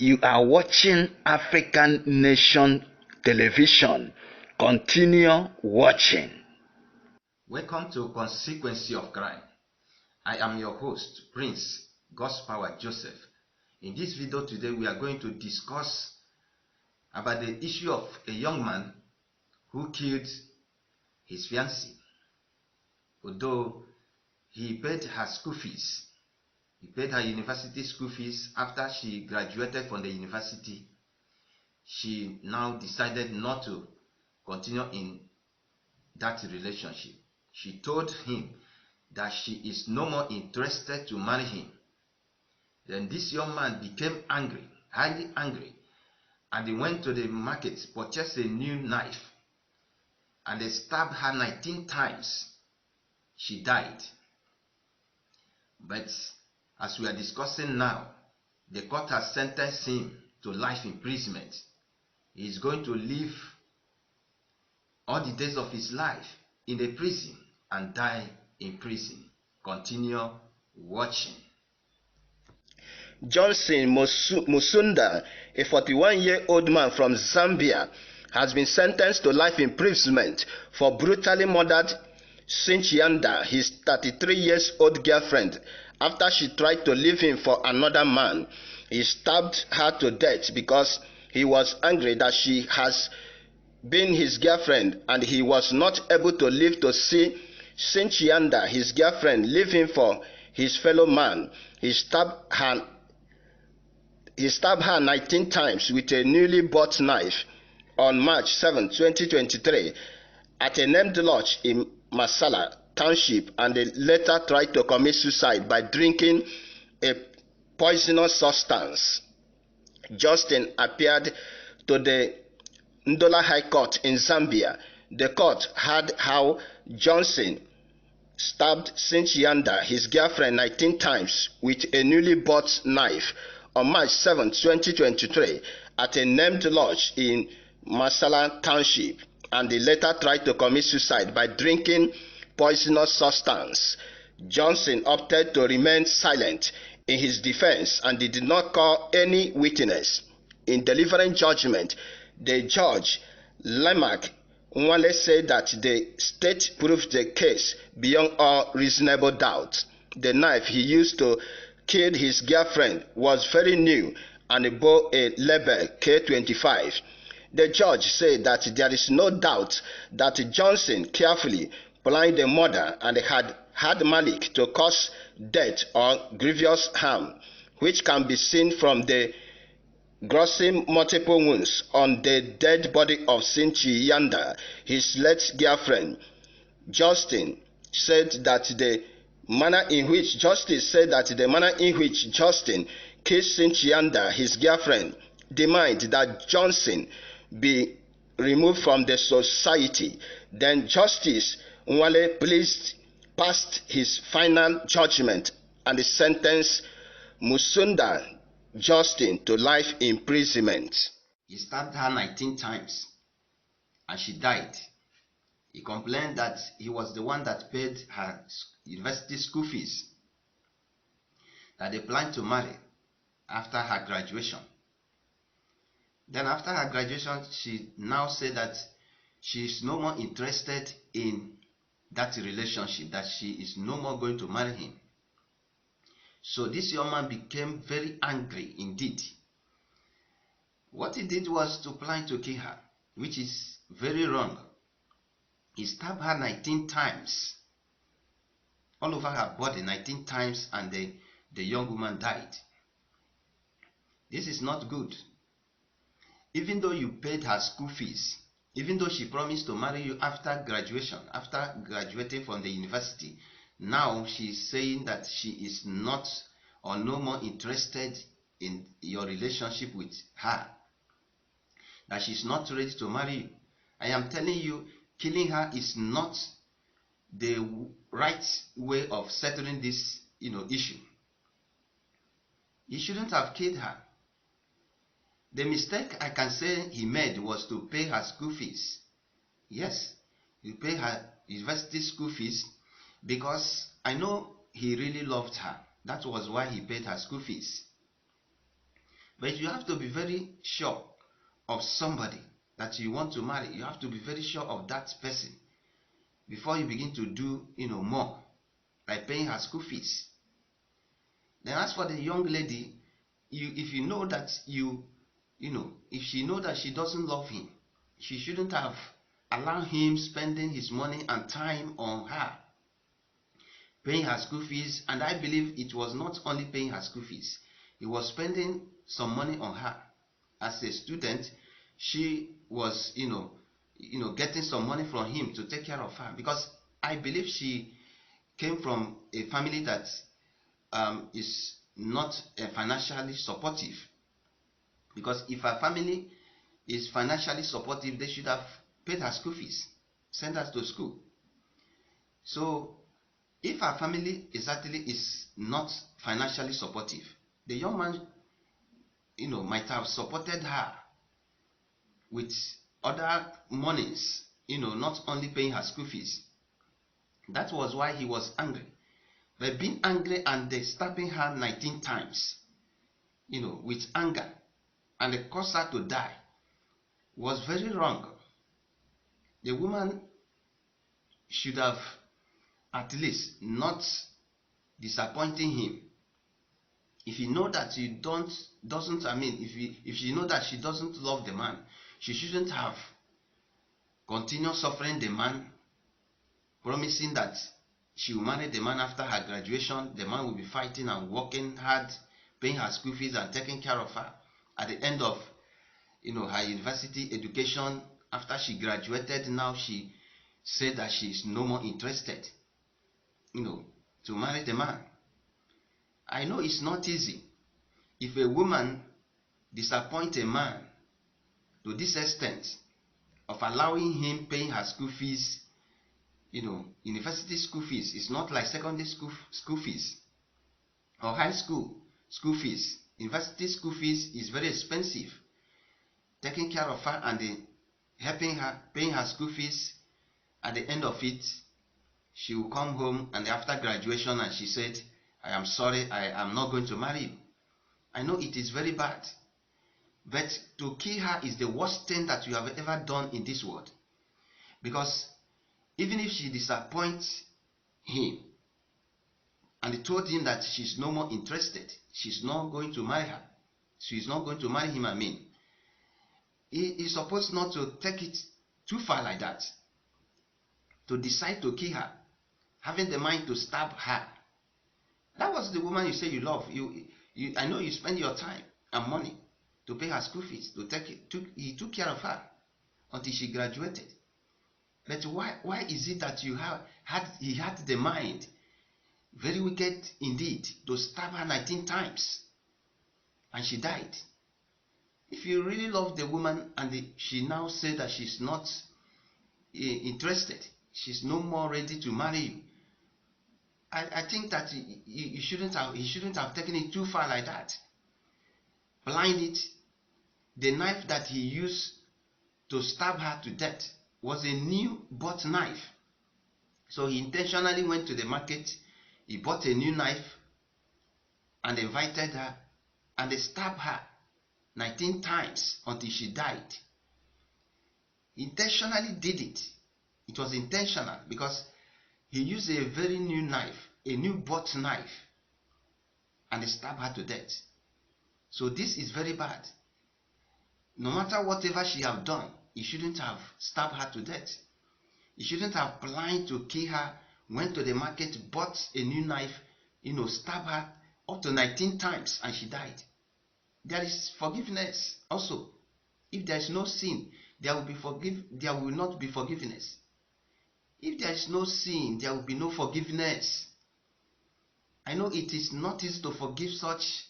You are watching African Nation Television. Continue watching. Welcome to Consequence of Crime. I am your host, Prince God's Power Joseph. In this video today, we are going to discuss about the issue of a young man who killed his fiancée. Although he paid her school fees, he paid her university school fees after she graduated from the university, she now decided not to continue in that relationship. She told him that she is no more interested to marry him. Then this young man became angry, highly angry, and he went to the market, purchased a new knife, and they stabbed her 19 times. She died. But as we are discussing now, the court has sentenced him to life imprisonment. He is going to live all the days of his life in a prison and die in prison. Continue watching. Johnson Musunda, a 41-year-old man from Zambia, has been sentenced to life imprisonment for brutally murdered Cinchianda, his 33-year-old girlfriend, after she tried to leave him for another man. He stabbed her to death because he was angry that she has been his girlfriend and he was not able to live to see Cinchianda, his girlfriend, leave him for his fellow man. He stabbed her 19 times with a newly bought knife on March 7, 2023 at a named lodge in Masala Township, and they later tried to commit suicide by drinking a poisonous substance. Justin appeared to the Ndola High Court in Zambia. The court heard how Johnson stabbed Cinchianda, his girlfriend, 19 times with a newly bought knife on March 7, 2023 at a named lodge in Masala Township, and they later tried to commit suicide by drinking poisonous substance. Johnson opted to remain silent in his defense and he did not call any witness. In delivering judgment, the judge, Lemak Nwale, said that the state proved the case beyond all reasonable doubt. The knife he used to kill his girlfriend was very new and bore a label K25. The judge said that there is no doubt that Johnson carefully planned the murder and had Malik to cause death or grievous harm, which can be seen from the grossing multiple wounds on the dead body of Cinchianda, his late girlfriend. Justin said that the manner in which Justin killed Cinchianda, his girlfriend, demanded that Johnson be removed from the society. Then Justice Nwale passed his final judgment and sentenced Musunda Justin to life imprisonment. He stabbed her 19 times and she died. He complained that he was the one that paid her university school fees, that they planned to marry after her graduation. Then after her graduation, she now said that she is no more interested in that relationship, that she is no more going to marry him. So this young man became very angry indeed. What he did was to plan to kill her, which is very wrong. He stabbed her 19 times, all over her body, 19 times, and the young woman died. This is not good. Even though you paid her school fees, even though she promised to marry you after graduation, after graduating from the university, now she is saying that she is not or no more interested in your relationship with her, that she is not ready to marry you. I am telling you, killing her is not the right way of settling this issue. He shouldn't have killed her. The mistake I can say he made was to pay her school fees. Yes, he paid her university school fees because I know he really loved her. That was why he paid her school fees. But you have to be very sure of somebody that you want to marry. You have to be very sure of that person before you begin to do, more, like paying her school fees. Then as for the young lady, if you know that if she know that she doesn't love him, she shouldn't have allowed him spending his money and time on her, paying her school fees. And I believe it was not only paying her school fees, he was spending some money on her. As a student, she was, getting some money from him to take care of her, because I believe she came from a family that is not financially supportive. Because if her family is financially supportive, they should have paid her school fees, sent her to school. So if her family exactly is not financially supportive, the young man, might have supported her with other monies, not only paying her school fees. That was why he was angry. But being angry and they stabbing her 19 times, with anger, and they caused her to die, was very wrong. The woman should have at least not disappointing him. If you know that you doesn't I mean if you know that she doesn't love the man, she shouldn't have continued suffering the man, promising that she will marry the man after her graduation. The man will be fighting and working hard, paying her school fees and taking care of her. At the end of her university education, after she graduated, now she said that she is no more interested to marry the man. I know it's not easy. If a woman disappoints a man to this extent of allowing him paying her school fees, university school fees, it's not like secondary school fees or high school fees. University school fees is very expensive. Taking care of her and helping her, paying her school fees, at the end of it, she will come home and after graduation and she said, I am sorry, I am not going to marry you. I know it is very bad, but to kill her is the worst thing that you have ever done in this world. Because even if she disappoints him and he told him that she's no more interested, she's not going to marry her, she's not going to marry him, he is supposed not to take it too far like that, to decide to kill her, having the mind to stab her. That was the woman you say you love. I know you spend your time and money to pay her school fees, he took care of her until she graduated. But why is it that he had the mind, very wicked indeed, to stab her 19 times and she died? If you really love the woman and she now said that she's not interested, she's no more ready to marry you, I think that he shouldn't have taken it too far like that. Blind it. The knife that he used to stab her to death was a new bought knife. So he intentionally went to the market, he bought a new knife and invited her, and they stabbed her 19 times until she died. He intentionally did it. It was intentional because he used a very new knife, a new bought knife, and they stabbed her to death. So this is very bad. No matter whatever she have done, he shouldn't have stabbed her to death. He shouldn't have planned to kill her, went to the market, bought a new knife, stabbed her up to 19 times and she died. There is forgiveness also. If there is no sin, there will not be forgiveness. If there is no sin, there will be no forgiveness. I know it is not easy to forgive such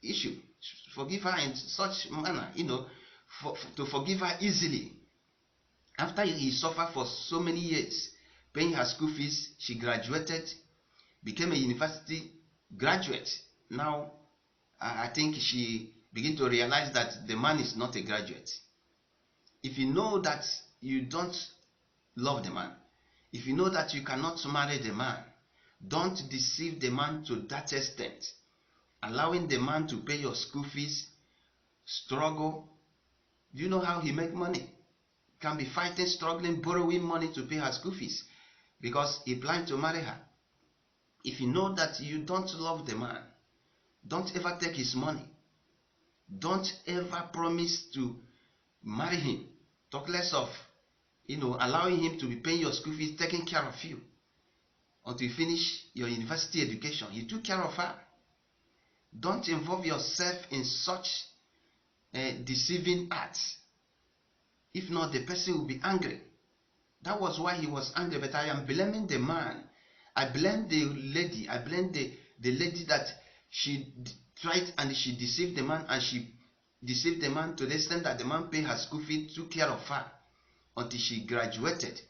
issue, forgive her in such manner, to forgive her easily. After he suffered for so many years, paying her school fees, she graduated, became a university graduate. Now, I think she began to realize that the man is not a graduate. If you know that you don't love the man, if you know that you cannot marry the man, don't deceive the man to that extent allowing the man to pay your school fees, struggle. Do you know how he make money? Can be fighting, struggling, borrowing money to pay her school fees because he planned to marry her. If you know that you don't love the man, don't ever take his money. Don't ever promise to marry him. Talk less of, allowing him to be paying your school fees, taking care of you until you finish your university education. He took care of her. Don't involve yourself in such deceiving acts. If not, the person will be angry. That was why he was angry. But I am blaming the man. I blame the lady. I blame the lady that she tried and she deceived the man, and she deceived the man to the extent that the man paid her school fee, took care of her until she graduated.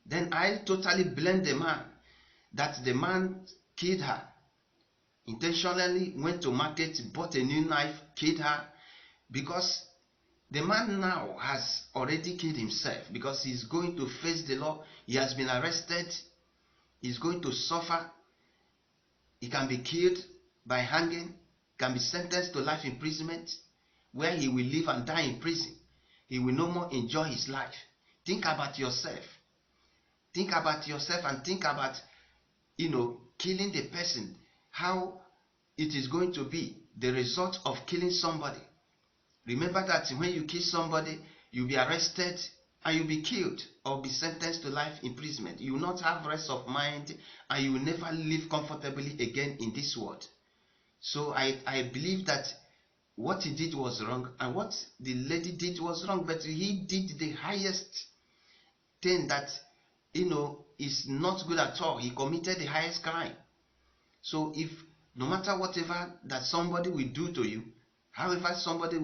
Then I totally blame the man, that the man killed her, intentionally went to market, bought a new knife, killed her, because the man now has already killed himself, because he's going to face the law. He has been arrested. He's going to suffer. He can be killed by hanging, can be sentenced to life imprisonment, where he will live and die in prison. He will no more enjoy his life. Think about yourself. Think about yourself and think about, killing the person, how it is going to be, the result of killing somebody. Remember that when you kill somebody, you'll be arrested and you'll be killed or be sentenced to life imprisonment. You will not have rest of mind and you will never live comfortably again in this world. So I believe that what he did was wrong and what the lady did was wrong, but he did the highest thing that, is not good at all. He committed the highest crime. So if no matter whatever that somebody will do to you, however somebody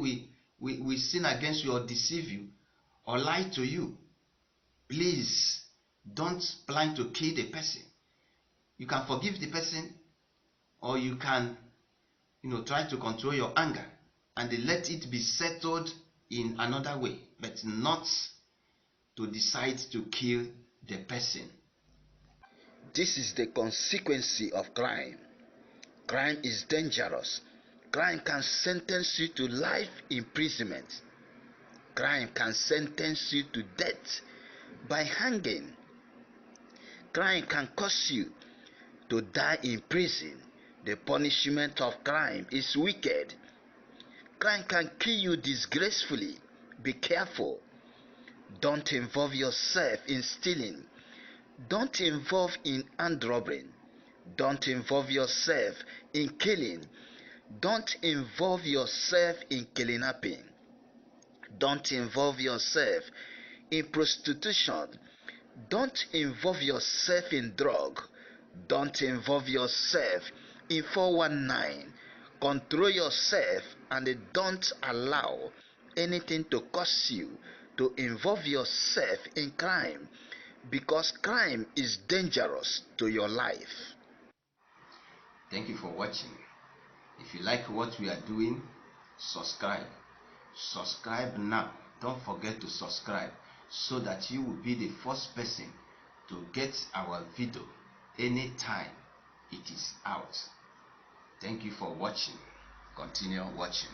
will sin against you or deceive you or lie to you, please don't plan to kill the person. You can forgive the person, or you can, try to control your anger and let it be settled in another way, but not to decide to kill the person. This is the consequence of crime. Crime is dangerous. Crime can sentence you to life imprisonment. Crime can sentence you to death by hanging. Crime can cause you to die in prison. The punishment of crime is wicked. Crime can kill you disgracefully. Be careful. Don't involve yourself in stealing. Don't involve in armed robbery. Don't involve yourself in killing. Don't involve yourself in kidnapping. Don't involve yourself in prostitution. Don't involve yourself in drug. Don't involve yourself in 419. Control yourself and don't allow anything to cause you to involve yourself in crime, because crime is dangerous to your life. Thank you for watching. If you like what we are doing, subscribe. Subscribe now. Don't forget to subscribe so that you will be the first person to get our video anytime it is out. Thank you for watching. Continue watching.